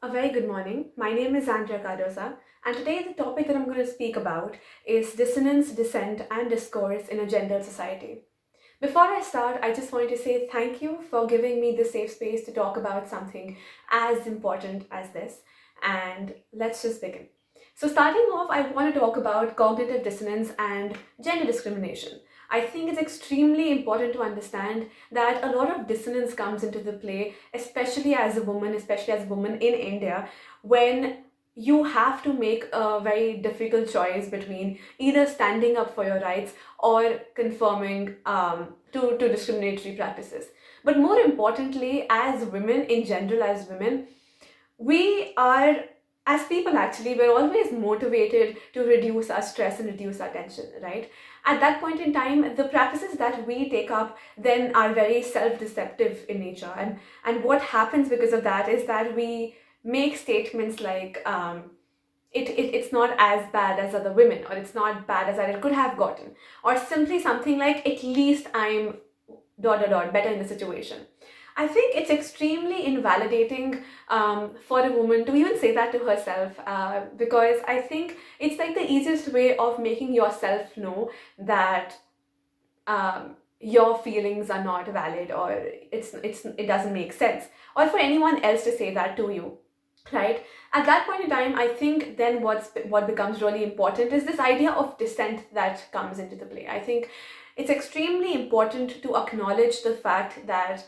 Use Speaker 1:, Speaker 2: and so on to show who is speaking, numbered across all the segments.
Speaker 1: A very good morning. My name is Andrea Cardoza, and today the topic that I'm going to speak about is dissonance, dissent, and discourse in a gendered society. Before I start, I just wanted to say thank you for giving me this safe space to talk about something as important as this. And let's just begin. So, starting off, I want to talk about cognitive dissonance and gender discrimination. I think it's extremely important to understand that a lot of dissonance comes into the play, especially as a woman in India, when you have to make a very difficult choice between either standing up for your rights or conforming to discriminatory practices. But more importantly, as women in general, as women, we are, as people actually, we're always motivated to reduce our stress and reduce our tension, right? At that point in time, the practices that we take up then are very self-deceptive in nature. And what happens because of that is that we make statements like, it's not as bad as other women, or it's not bad as I could have gotten, or simply something like, at least I'm dot dot dot better in the situation. I think it's extremely invalidating for a woman to even say that to herself, because I think it's like the easiest way of making yourself know that your feelings are not valid, or it doesn't make sense, or for anyone else to say that to you, right? At that point in time, I think then what becomes really important is this idea of dissent that comes into the play. I think it's extremely important to acknowledge the fact that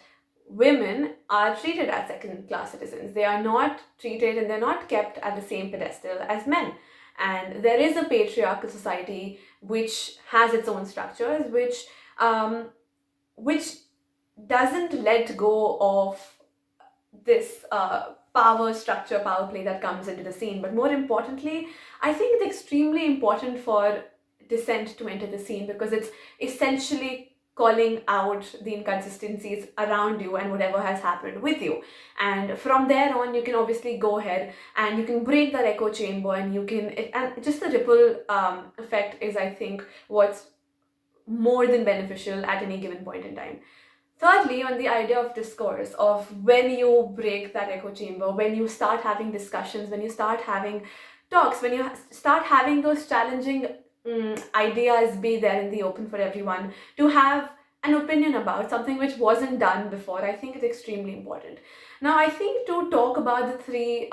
Speaker 1: women are treated as second class citizens. They are not treated and they're not kept at the same pedestal as men. And there is a patriarchal society which has its own structures, um, which doesn't let go of this power play that comes into the scene. But more importantly, I think it's extremely important for dissent to enter the scene, because it's essentially calling out the inconsistencies around you and whatever has happened with you. And from there on, you can obviously go ahead and you can break that echo chamber, and and just the ripple effect is, I think, what's more than beneficial at any given point in time. Thirdly, on the idea of discourse, of when you break that echo chamber, when you start having discussions, when you start having talks, when you start having those challenging ideas be there in the open for everyone to have an opinion about something which wasn't done before, I think it's extremely important. Now, I think to talk about the three,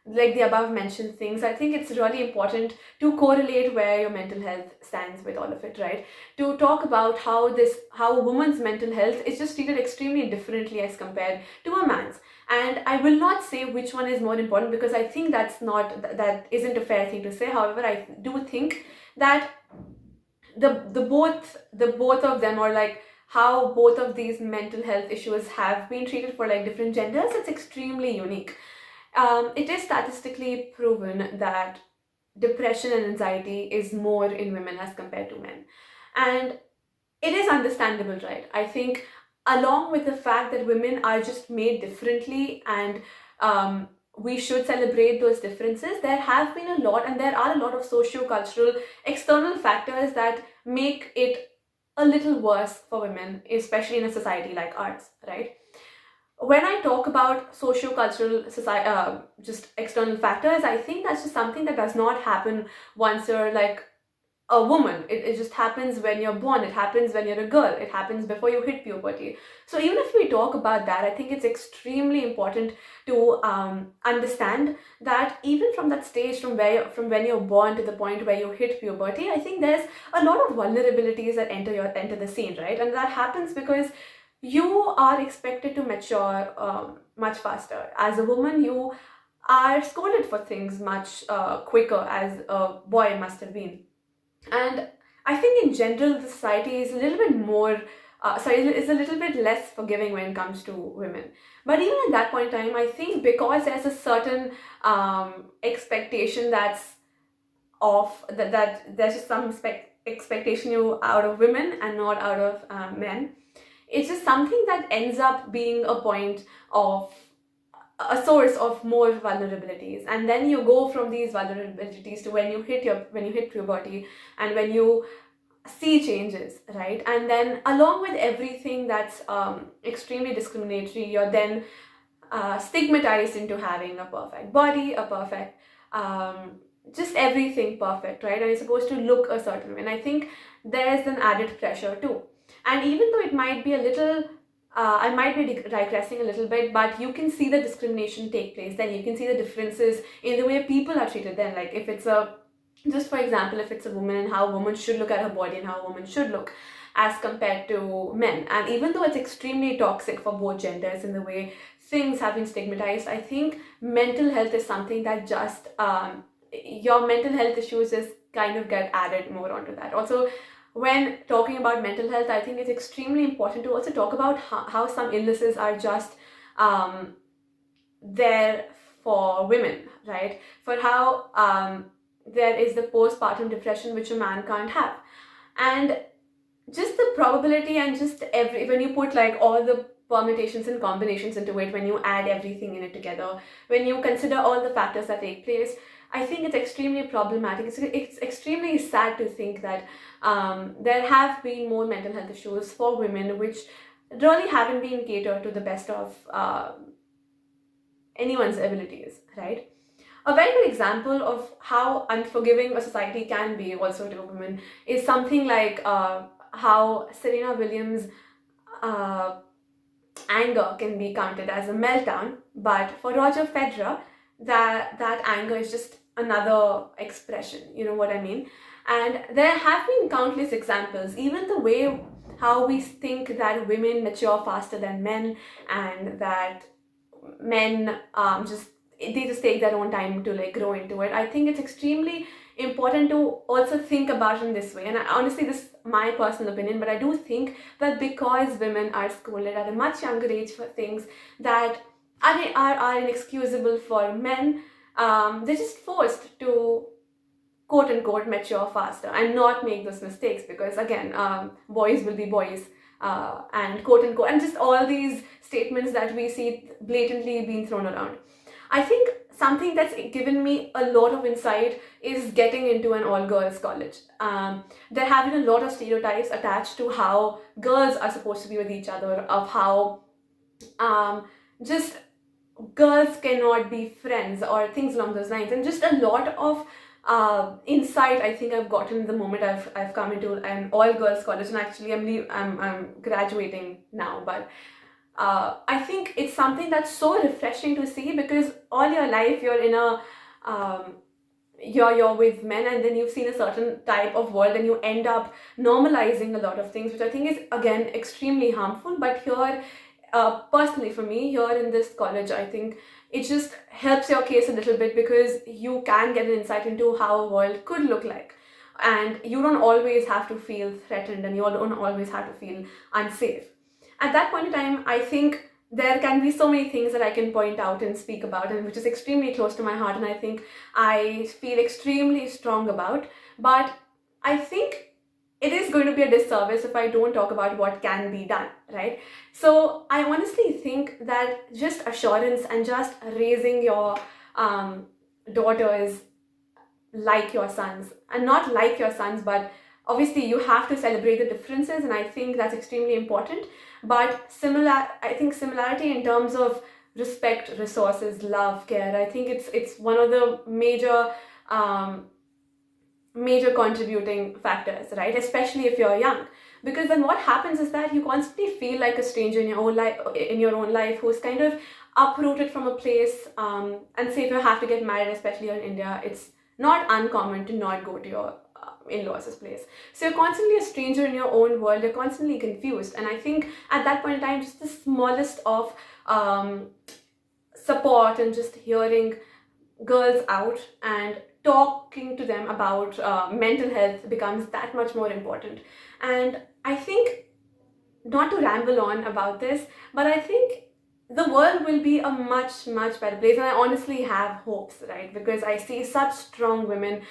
Speaker 1: like the above mentioned things, I think it's really important to correlate where your mental health stands with all of it, right? To talk about how a woman's mental health is just treated extremely differently as compared to a man's. And I will not say which one is more important, because I think that isn't a fair thing to say. However, I do think that the both of them, or like how both of these mental health issues have been treated for like different genders, it's extremely unique. It is statistically proven that depression and anxiety is more in women as compared to men. And it is understandable, right? I think, along with the fact that women are just made differently, and we should celebrate those differences, there have been a lot, and there are a lot of socio-cultural external factors that make it a little worse for women, especially in a society like ours, right? When I talk about socio-cultural society, just external factors, I think that's just something that does not happen once you're like a woman. It just happens when you're born, it happens when you're a girl, it happens before you hit puberty. So even if we talk about that, I think it's extremely important to understand that even from that stage, from when you're born to the point where you hit puberty, I think there's a lot of vulnerabilities that enter the scene, right? And that happens because you are expected to mature much faster. As a woman, you are scolded for things much quicker, as a boy must have been. And I think in general, the society is a little bit more, is a little bit less forgiving when it comes to women. But even at that point in time, I think because there's a certain expectation that's off, that there's just some expectation you out of women and not out of men, it's just something that ends up being a point of a source of more vulnerabilities. And then you go from these vulnerabilities to when you hit puberty, and when you see changes, right? And then along with everything that's extremely discriminatory, you're then stigmatized into having a perfect body, a perfect, just everything perfect, right? And you're supposed to look a certain way. And I think there's an added pressure too. And even though it might be a little, I might be digressing a little bit, but you can see the discrimination take place. Then you can see the differences in the way people are treated. Then, like if it's a, just for example, if it's a woman and how a woman should look at her body and how a woman should look as compared to men. And even though it's extremely toxic for both genders in the way things have been stigmatized, I think mental health is something that just, your mental health issues is kind of get added more onto that. Also, when talking about mental health, I think it's extremely important to also talk about how some illnesses are just there for women, right? For how there is the postpartum depression which a man can't have. And just the probability and just when you put like all the permutations and combinations into it, when you add everything in it together, when you consider all the factors that take place, I think it's extremely problematic. It's extremely sad to think that there have been more mental health issues for women which really haven't been catered to the best of anyone's abilities, right? A very good example of how unforgiving a society can be also to women is something like how Serena Williams' anger can be counted as a meltdown, but for Roger Federer, that anger is just another expression. You know what I mean? And there have been countless examples. Even the way how we think that women mature faster than men, and that men they just take their own time to like grow into it. I think it's extremely important to also think about it in this way. And honestly, this is my personal opinion, but I do think that because women are scolded at a much younger age for things that are inexcusable for men, they're just forced to quote unquote mature faster and not make those mistakes, because again, boys will be boys, and quote unquote, and just all these statements that we see blatantly being thrown around. I think something that's given me a lot of insight is getting into an all-girls college. There have been a lot of stereotypes attached to how girls are supposed to be with each other, of how just girls cannot be friends or things along those lines, and just a lot of insight I think I've gotten the moment I've come into an all-girls college. And actually I'm graduating now, but I think it's something that's so refreshing to see, because all your life you're in a you're with men, and then you've seen a certain type of world, and you end up normalizing a lot of things, which I think is again extremely harmful. But here, personally for me, here in this college, I think it just helps your case a little bit, because you can get an insight into how a world could look like, and you don't always have to feel threatened, and you don't always have to feel unsafe. At that point in time, I think there can be so many things that I can point out and speak about, and which is extremely close to my heart, and I think I feel extremely strong about. But I think it is going to be a disservice if I don't talk about what can be done, right? So I honestly think that just assurance and just raising your daughters like your sons, and not like your sons, but obviously you have to celebrate the differences, and I think that's extremely important. But I think similarity in terms of respect, resources, love, care, I think it's one of the major contributing factors, right? Especially if you're young, because then what happens is that you constantly feel like a stranger in your own life, who's kind of uprooted from a place. And say if you have to get married, especially in India, it's not uncommon to not go to your in-laws' place. So you're constantly a stranger in your own world, you're constantly confused. And I think at that point in time, just the smallest of support and just hearing girls out and talking to them about mental health becomes that much more important. And I think, not to ramble on about this, but I think the world will be a much, much better place. And I honestly have hopes, right? Because I see such strong women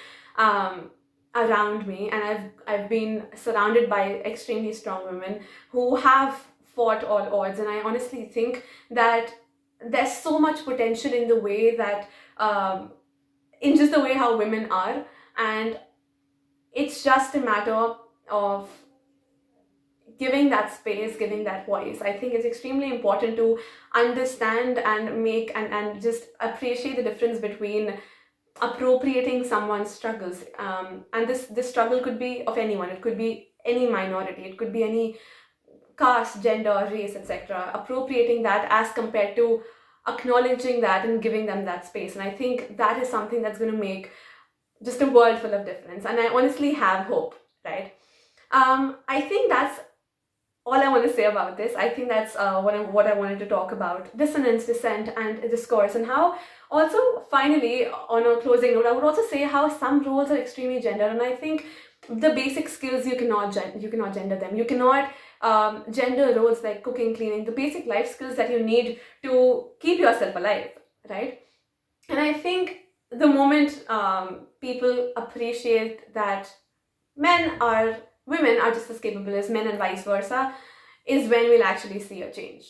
Speaker 1: around me, and I've been surrounded by extremely strong women who have fought all odds. And I honestly think that there's so much potential in the way that in just the way how women are, and it's just a matter of giving that space, giving that voice. I think it's extremely important to understand and make and just appreciate the difference between appropriating someone's struggles. And this struggle could be of anyone. It could be any minority. It could be any caste, gender, race, etc. Appropriating that as compared to acknowledging that and giving them that space. And I think that is something that's going to make just a world full of difference. And I honestly have hope, right? I think that's all I want to say about this. I think that's what I wanted to talk about: dissonance, dissent, and discourse, and how also finally, on a closing note, I would also say how some roles are extremely gendered, and I think the basic skills you cannot gender them. You cannot gender roles like cooking, cleaning, the basic life skills that you need to keep yourself alive, right? And I think the moment people appreciate that women are just as capable as men and vice versa, is when we'll actually see a change.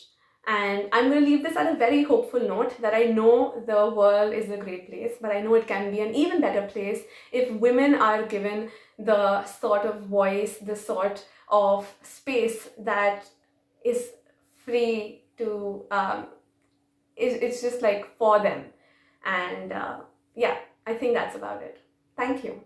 Speaker 1: And I'm going to leave this at a very hopeful note that I know the world is a great place, but I know it can be an even better place if women are given the sort of voice, the sort of space that is free to, it's just like for them. And yeah, I think that's about it. Thank you.